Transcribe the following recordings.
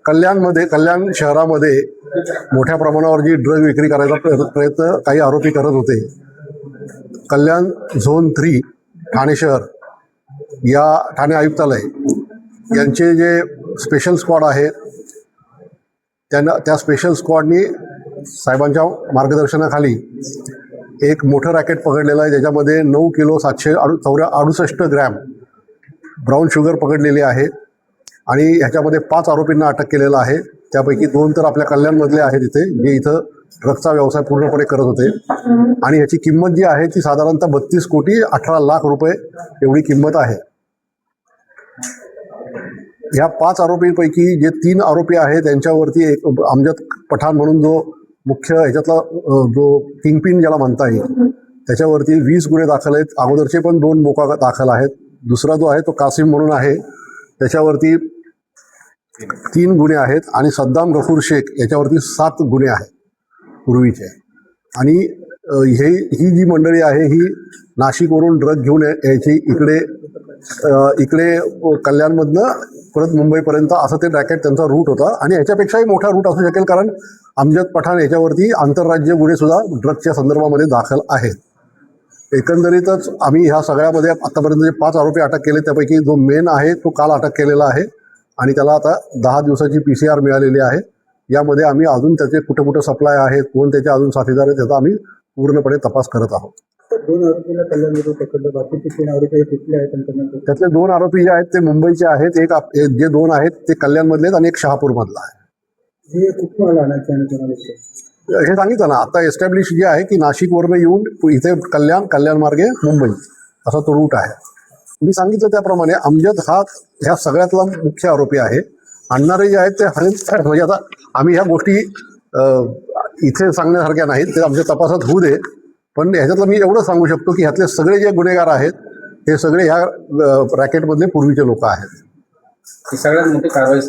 कल्याण शहरामध्ये मोठ्या प्रमाणावर जी ड्रग विक्री करायचा प्रयत्न काही आरोपी करत होते, कल्याण झोन 3 ठाणे शहर या ठाणे आयुक्तालय यांचे जे स्पेशल स्क्वॉड आहेत त्या स्पेशल स्क्वॉडनी साहेबांच्या मार्गदर्शनाखाली एक मोठं रॅकेट पकडलेलं आहे, ज्याच्यामध्ये 9 किलो 768 ग्रॅम ब्राऊन शुगर पकडलेली आहे आणि ह्याच्यामध्ये 5 आरोपींना अटक केलेलं आहे. त्यापैकी 2 तर आपल्या कल्याणमधले आहेत इथे, जे इथं ड्रग्सचा व्यवसाय पूर्णपणे करत होते आणि ह्याची किंमत जी आहे ती साधारणतः 32 कोटी 18 लाख रुपये एवढी किंमत आहे. ह्या 5 आरोपींपैकी जे 3 आरोपी आहेत त्यांच्यावरती एक अमजद पठाण म्हणून जो मुख्य ह्याच्यातला जो किंगपिन ज्याला म्हणता येईल त्याच्यावरती 20 गुन्हे दाखल आहेत. अगोदरचे पण 2 मोका दाखल आहेत. दुसरा जो आहे तो कासिम म्हणून आहे, त्याच्यावरती 3 गुन्हे आहेत आणि सद्दाम गफूर शेख याच्यावरती 7 गुन्हे आहेत पूर्वीचे. आणि ही जी मंडळी आहे ही नाशिकवरून ड्रग घेऊन यायची इकडे कल्याणमधनं परत मुंबईपर्यंत असं ते रॅकेट त्यांचा रूट होता आणि ह्याच्यापेक्षाही मोठा रूट असू शकेल, कारण अमजद पठाण याच्यावरती आंतरराज्य गुन्हेसुद्धा ड्रग्सच्या संदर्भामध्ये दाखल आहेत. एकंदरीतच आम्ही ह्या सगळ्यामध्ये आतापर्यंत जे 5 आरोपी अटक केले त्यापैकी जो मेन आहे तो काल अटक केलेला आहे आणि त्याला आता 10 दिवसाची PCR मिळालेली आहे. यामध्ये आम्ही अजून त्याचे कुठे सप्लाय आहेत, कोण त्याचे अजून साथीदार आहेत त्याचा आम्ही पूर्णपणे तपास करत आहोत. 2 आरोपीला कल्याणमध्ये पकडलं, बाकीचे 3 आरोपी कुठले आहेत? त्यातले 2 आरोपी जे आहेत ते मुंबईचे आहेत, जे 2 आहेत ते कल्याणमधले आहेत आणि एक शहापूरमधला आहे. हे कुठून आणायचे आणि कोणाला हे सांगितलं ना आता, एस्टॅब्लिश जे आहे की नाशिकवरनं येऊन इथे कल्याण मार्गे मुंबई असा तो रूट आहे. मी सांगितलं त्याप्रमाणे अमजद हा ह्या सगळ्यातला मुख्य आरोपी आहे. आणणारे जे आहेत ते म्हणजे आता आम्ही ह्या गोष्टी इथे सांगण्यासारख्या नाहीत, ते आमच्या तपासात होऊ दे. पण ह्याच्यातलं मी एवढं सांगू शकतो की ह्यातले सगळे जे गुन्हेगार आहेत हे सगळे ह्या रॅकेटमधले पूर्वीचे लोक आहेत. ही सगळ्यात मोठी कारवाई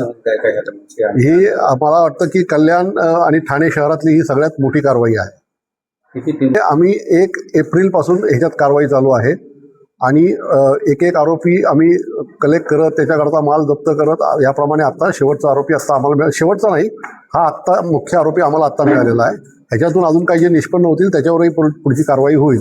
ही मला वाटतं की कल्याण आणि ठाणे शहरातली ही सगळ्यात मोठी कारवाई आहे. आम्ही 1 एप्रिलपासून ह्याच्यात कारवाई चालू आहे आणि एक आरोपी आम्ही कलेक्ट करत त्याच्याकरता माल जप्त करत याप्रमाणे आत्ता शेवटचा आरोपी आत्ता आम्हाला शेवटचा नाही, हा आत्ता मुख्य आरोपी आम्हाला आत्ता मिळालेला आहे. ह्याच्यातून अजून काही जे निष्पन्न होतील त्याच्यावरही पुढची कारवाई होईल.